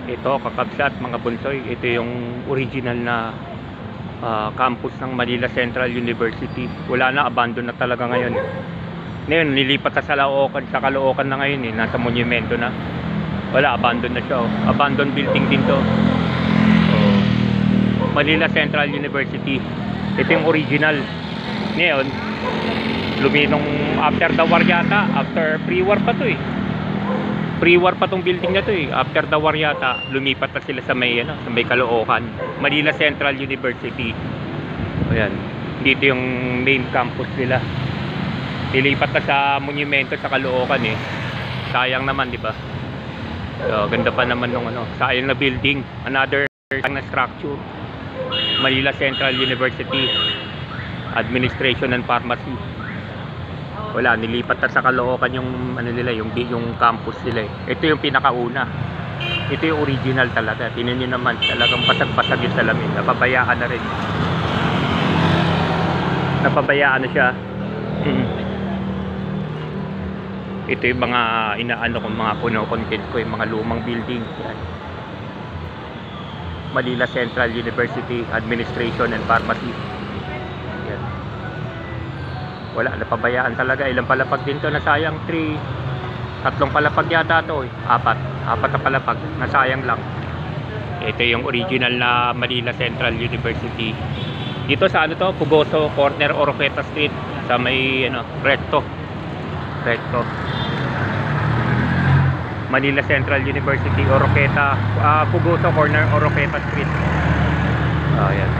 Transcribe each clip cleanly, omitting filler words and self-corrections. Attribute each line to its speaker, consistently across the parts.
Speaker 1: Ito, kakabsat mga bunsoy, ito yung original na campus ng Manila Central University. Wala na, abandon na talaga ngayon. Ngayon, nilipat sa Caloocan na ngayon nasa monumento na. Wala, abandon na siya. Abandon building din to. Manila Central University. Ito yung original. Ngayon, luminong after the war yata, after pre-war pa to pre-war pa tong building na to after the war yata, lumipat na sila sa may Caloocan, Manila Central University. Ayan, dito yung main campus nila. Nilipat na sa monumento sa Caloocan sayang naman, di ba? So, ganda pa naman nung sayang na building, another na structure. Manila Central University, Administration and Pharmacy. Wala, nilipat na sa Caloocan yung yung campus nila. Ito yung pinakauna. Ito yung original talaga. Tingnan niyo naman, talagang basag-basag yung salamin. Napabayaan na rin. Napabayaan na siya. Ito yung mga inaano kong mga puno-content ko, yung mga lumang building. Yan. Manila Central University, Administration and Pharmacy. Yan. Wala, napabayaan talaga. Ilang palapag din to, nasayang. 3 palapag yata to apat na palapag, nasayang lang. Ito yung original na Manila Central University. Dito sa to, Pugoso corner, Oroqueta Street, sa may Recto. Manila Central University, Oroqueta, Pugoso corner, Oroqueta Street. Ayan.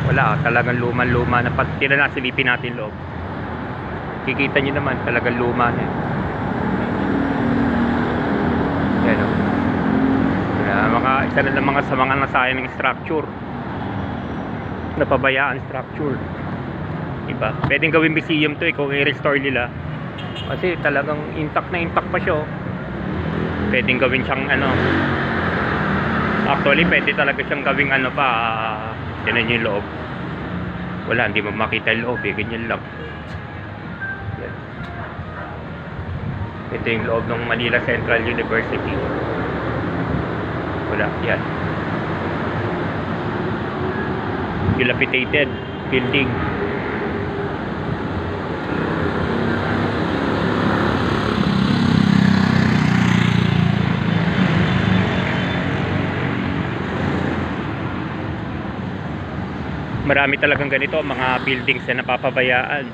Speaker 1: Wala, talagang luma na. Pag silipin natin loob, kikita nyo naman, talagang luma na. Yan isa na ng sa mga nasayang ng structure, napabayaan structure, diba? Pwedeng gawing museum to kung i-restore nila, kasi talagang intact pa siya. Pwedeng gawin siyang actually pwede talaga siyang gawing tinan yung loob. Wala, hindi mo makita yung loob ganyan lang. Yan. Ito yung loob ng Manila Central University. Wala, yan. Dilapidated building. Marami talagang ganito, mga buildings na napapabayaan,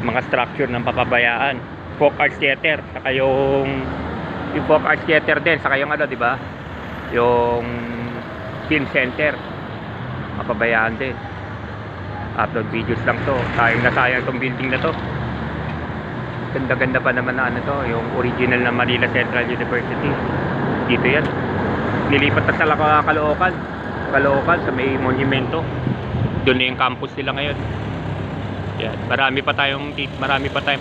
Speaker 1: mga structure na napapabayaan. Folk Arts Theater, saka yung Folk Arts Theater din, saka yung di ba? Yung film center, mapabayaan din. Upload videos lang to. Sayang na sayang tong building na to. Ganda-ganda pa naman na yung original na Manila Central University. Dito yan. Nilipat na sa Caloocan sa may monumento. Doon na yung campus nila ngayon. Yan. Marami pa tayong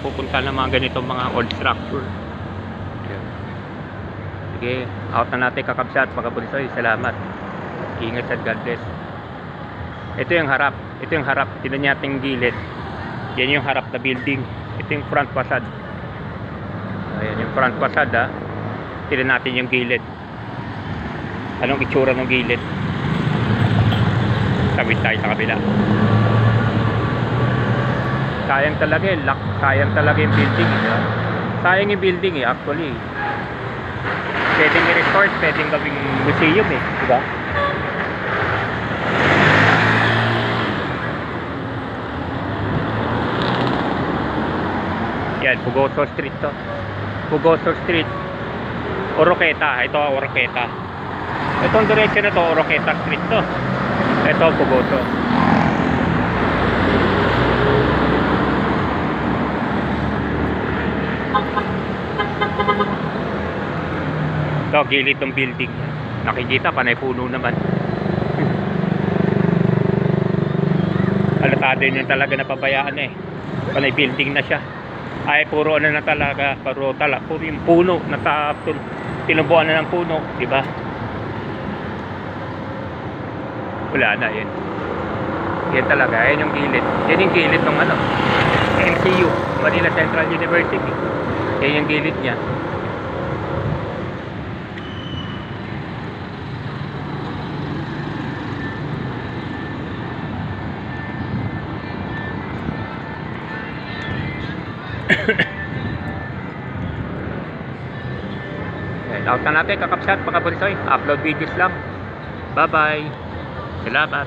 Speaker 1: pupunta ng mga ganitong mga old structure. Yan. Sige, out na natin kakabsat mga bunsoy. Salamat. Ingat at God bless. Ito yung harap. Tignan natin yung gilid. Yan yung harap na building. Ito yung front facade. Ayan yung front facade Tignan natin yung gilid. Anong itsura ng gilid? Tawid tayo sa kabila. Sayang talaga yung building sayang yung building actually. Pwedeng i-resort, pwedeng gawing museum diba? Yan, Pugoso Street to. Pugoso Street, Oroqueta. Ito Oroqueta. Itong direction na to, Oroqueta Street to. Ito Pugoso. Ito gilid ng building. Nakikita, panay puno naman. Alatado yun talaga napabayaan Panay building na siya. Ay puro na talaga, puro yung puno tinubuan na ng puno, di ba? Wala na yan. Yan talaga, yan yung gilid. Yan yung gilid ng MCU, Manila Central University. Yan yung gilid niya. Out na natin kakapsat mga Bonsoy. Upload videos lang. Bye bye. Salamat.